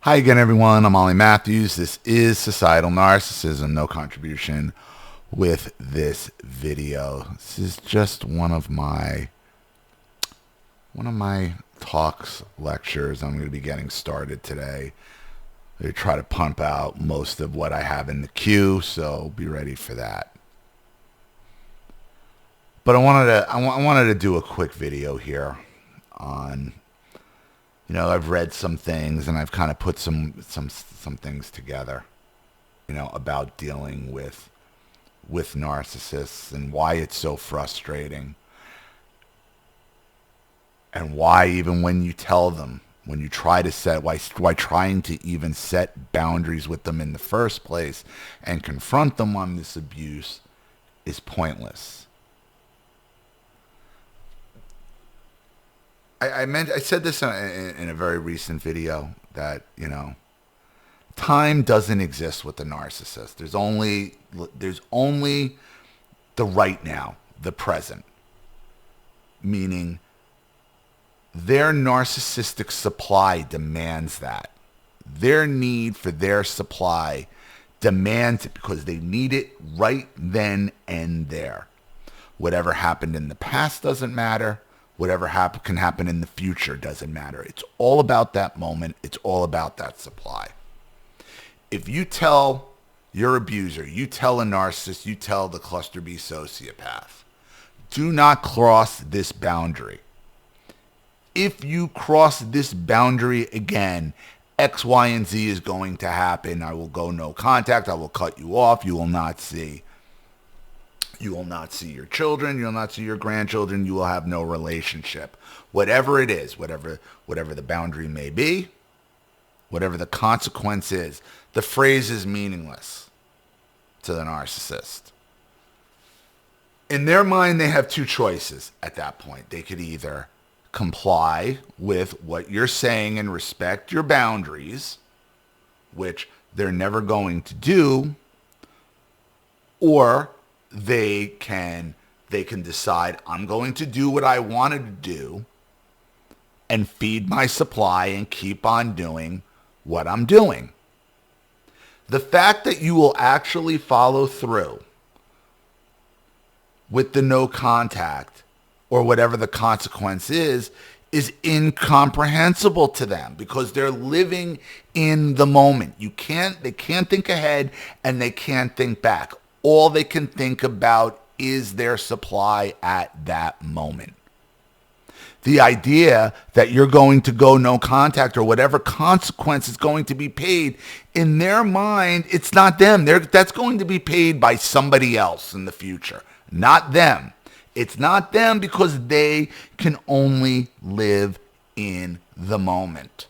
Hi again, everyone. I'm Ollie Matthews. This is Societal Narcissism. No contribution with this video. This is just one of my talks, lectures. I'm going to be getting started today. I try to pump out most of what I have in the queue, so be ready for that. But I wanted to do a quick video here on. I've read some things and I've kind of put some things together, about dealing with narcissists and why it's so frustrating, and why even when you tell them, when you try to why trying to even set boundaries with them in the first place and confront them on this abuse is pointless. I said this in a very recent video that, time doesn't exist with the narcissist. There's only the right now, the present. Meaning their narcissistic supply demands that. Their need for their supply demands it because they need it right then and there. Whatever happened in the past doesn't matter. Whatever can happen in the future doesn't matter. It's all about that moment. It's all about that supply. If you tell your abuser, you tell a narcissist, you tell the cluster B sociopath, do not cross this boundary. If you cross this boundary again, X, Y, and Z is going to happen. I will go no contact. I will cut you off. You will not see your children. You will not see your grandchildren. You will have no relationship. Whatever it is, whatever the boundary may be, whatever the consequence is, the phrase is meaningless to the narcissist. In their mind, they have two choices at that point. They could either comply with what you're saying and respect your boundaries, which they're never going to do, or they can decide, I'm going to do what I wanted to do and feed my supply and keep on doing what I'm doing. The fact that you will actually follow through with the no contact or whatever the consequence is incomprehensible to them because they're living in the moment. They can't think ahead and they can't think back. All they can think about is their supply at that moment. The idea that you're going to go no contact or whatever consequence is going to be paid, in their mind, it's not them. That's going to be paid by somebody else in the future, not them. It's not them because they can only live in the moment.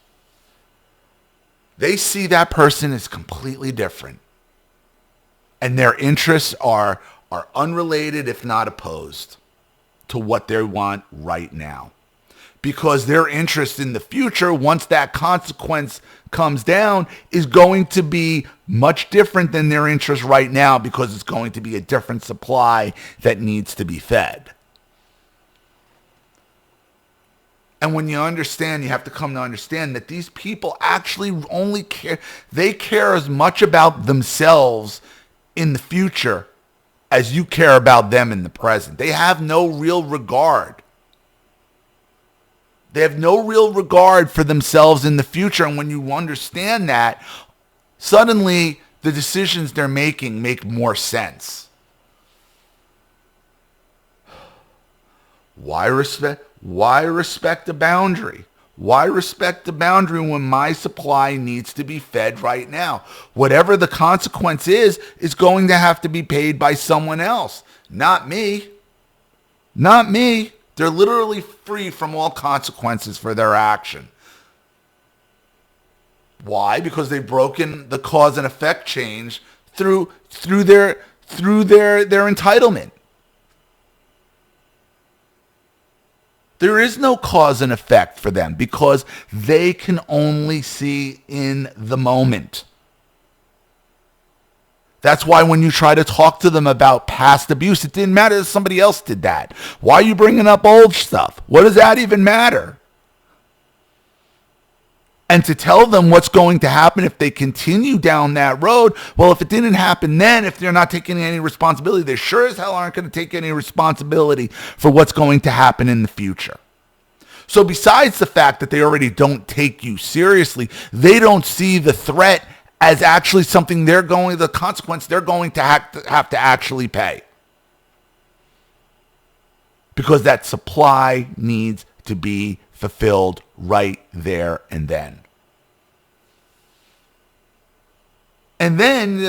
They see that person as completely different. And their interests are unrelated, if not opposed, to what they want right now. Because their interest in the future, once that consequence comes down, is going to be much different than their interest right now because it's going to be a different supply that needs to be fed. And when you understand, you have to come to understand that these people actually only care, they care as much about themselves in the future as you care about them in the present. They have no real regard. They have no real regard for themselves in the future. And when you understand that, suddenly the decisions they're making make more sense. Why respect a boundary? Why respect the boundary when my supply needs to be fed right now? Whatever the consequence is going to have to be paid by someone else, not me. Not me. They're literally free from all consequences for their action. Why? Because they've broken the cause and effect change through their entitlement. There is no cause and effect for them because they can only see in the moment. That's why when you try to talk to them about past abuse, it didn't matter if somebody else did that. Why are you bringing up old stuff? What does that even matter? And to tell them what's going to happen if they continue down that road, well, if it didn't happen then, if they're not taking any responsibility, they sure as hell aren't going to take any responsibility for what's going to happen in the future. So besides the fact that they already don't take you seriously, they don't see the threat as actually something the consequence they're going to have to actually pay. Because that supply needs to be fulfilled right there and then. And then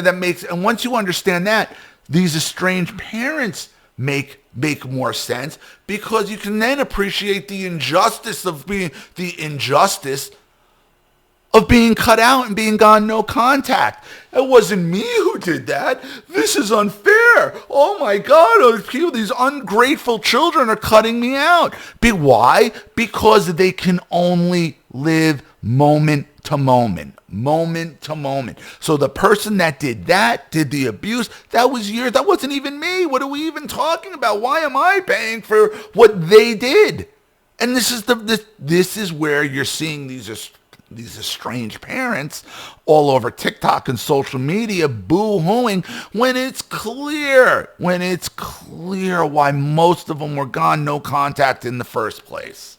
and once you understand that, these estranged parents make more sense, because you can then appreciate the injustice of being cut out and being gone no contact. It wasn't me who did that. This is unfair. Oh my God, these ungrateful children are cutting me out. Why? Because they can only live moment to moment. So the person that did the abuse, that wasn't even me. What are we even talking about? Why am I paying for what they did? And this is where you're seeing these estranged parents all over TikTok and social media boo-hooing when it's clear why most of them were gone no contact in the first place.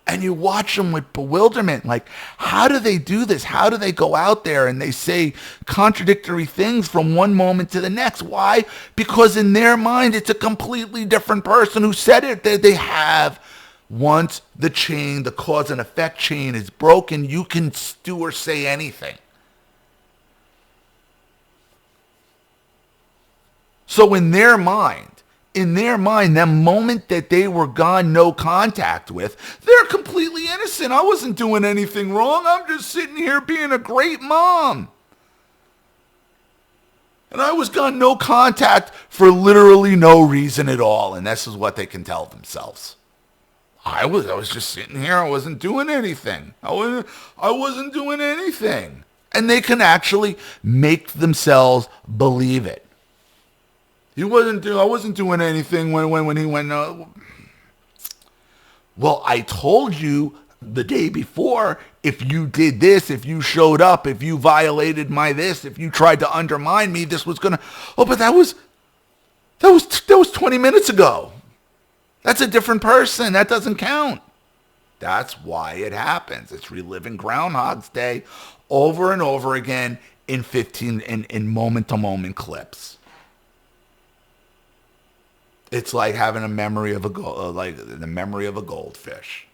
And you watch them with bewilderment, like, how do they do this? How do they go out there and they say contradictory things from one moment to the next? Why? Because in their mind, it's a completely different person who said it. They have, once the cause and effect chain is broken, you can do or say anything. So in their mind, the moment that they were gone no contact with, they're completely innocent. I wasn't doing anything wrong. I'm just sitting here being a great mom. And I was gone no contact for literally no reason at all. And this is what they can tell themselves. I was just sitting here. I wasn't doing anything. I wasn't doing anything. And they can actually make themselves believe it. I wasn't doing anything when he went. Well, I told you the day before, if you did this, if you showed up, if you violated my this, if you tried to undermine me, this was gonna. Oh, but that was 20 minutes ago. That's a different person. That doesn't count. That's why it happens. It's reliving Groundhog's Day over and over again in moment-to-moment clips. It's like having the memory of a goldfish.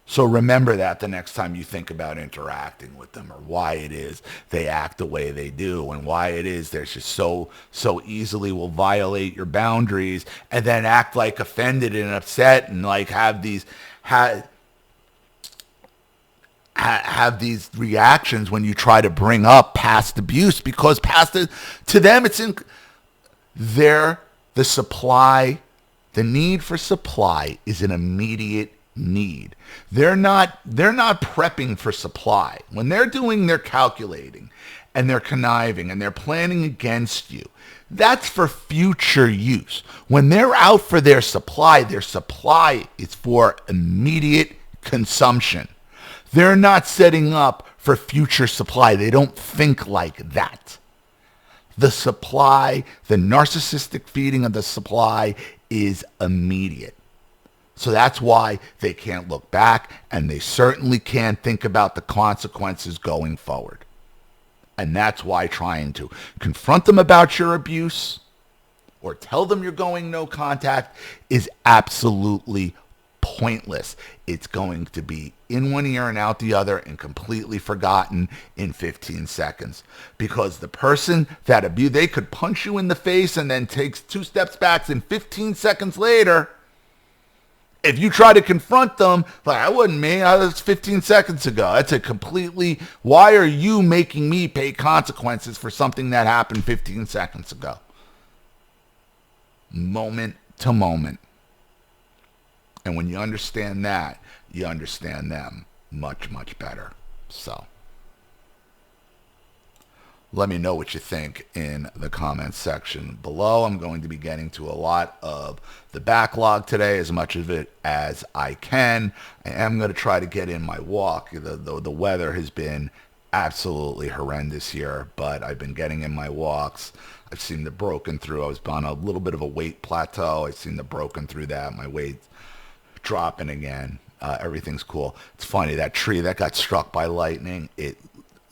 So remember that the next time you think about interacting with them, or why it is they act the way they do, and why it is they're just so easily will violate your boundaries and then act like offended and upset, and like have these reactions when you try to bring up past abuse, because to them it's in. The need for supply is an immediate need. They're not prepping for supply. When they're doing their calculating and they're conniving and they're planning against you, that's for future use. When they're out for their supply is for immediate consumption. They're not setting up for future supply. They don't think like that. The supply, the narcissistic feeding of the supply is immediate. So that's why they can't look back, and they certainly can't think about the consequences going forward. And that's why trying to confront them about your abuse or tell them you're going no contact is absolutely pointless. It's going to be in one ear and out the other and completely forgotten in 15 seconds. Because the person that abused, they could punch you in the face and then takes 2 steps back, and 15 seconds later, if you try to confront them, like, I wasn't me, that was 15 seconds ago. That's a completely, why are you making me pay consequences for something that happened 15 seconds ago? Moment to moment. And when you understand that, you understand them much, much better. So, Let me know what you think in the comments section below. I'm going to be getting to a lot of the backlog today, as much of it as I can. I am going to try to get in my walk. The weather has been absolutely horrendous here, but I've been getting in my walks. I've seen the broken through. I was on a little bit of a weight plateau. I've seen the broken through that. My weight dropping again. Everything's cool. It's funny, that tree that got struck by lightning, it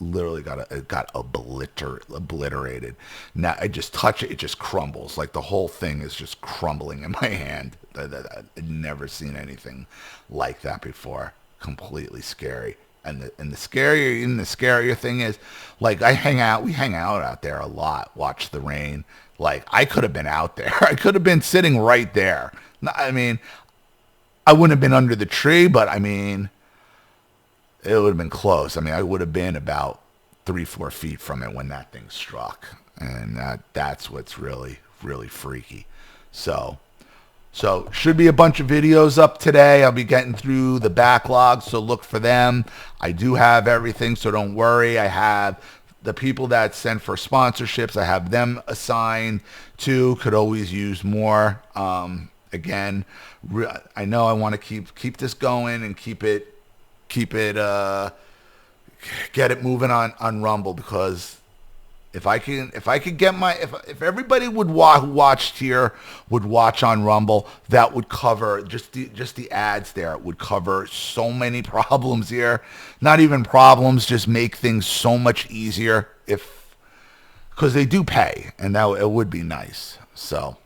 literally got obliterated. Now I just touch it, it just crumbles. Like the whole thing is just crumbling in my hand. I'd never seen anything like that before. Completely scary. And the scarier thing is, like, we hang out there a lot, watch the rain. Like, I could have been out there. I could have been sitting right there. I mean, I wouldn't have been under the tree, but I mean, it would have been close. I mean, I would have been about 3-4 feet from it when that thing struck. And that's what's really, really freaky. So should be a bunch of videos up today. I'll be getting through the backlog, so look for them. I do have everything, so don't worry. I have the people that send for sponsorships. I have them assigned to. Could always use more. Again, I know I want to keep this going and get it moving on Rumble, because if everybody who watched here would watch on Rumble, that would cover just the ads there. It would cover so many problems here. Not even problems, just make things so much easier, because they do pay, and that it would be nice. So,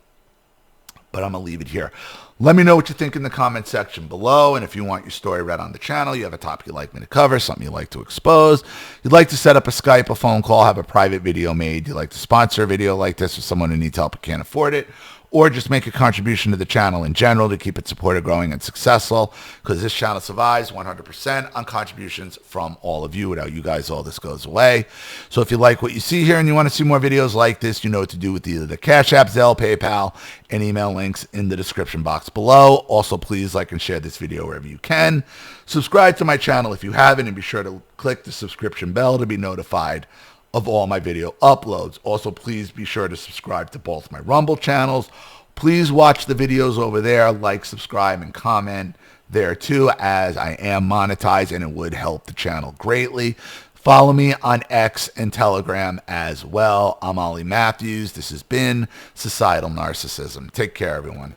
but I'm gonna leave it here. Let me know what you think in the comment section below, and if you want your story read on the channel, you have a topic you'd like me to cover, something you'd like to expose, you'd like to set up a Skype, a phone call, have a private video made, you'd like to sponsor a video like this for someone who needs help and can't afford it, or just make a contribution to the channel in general to keep it supported, growing, and successful, because this channel survives 100% on contributions from all of you. Without you guys, all this goes away. So if you like what you see here and you want to see more videos like this, you know what to do with either the Cash App, Zelle, PayPal, and email links in the description box below. Also, please like and share this video wherever you can. Subscribe to my channel if you haven't, and be sure to click the subscription bell to be notified of all my video uploads. Also, please be sure to subscribe to both my Rumble channels. Please watch the videos over there, like, subscribe, and comment there too, as I am monetized, and it would help the channel greatly. Follow me on X and Telegram as well. I'm Ollie Matthews. This has been Societal Narcissism. Take care, everyone.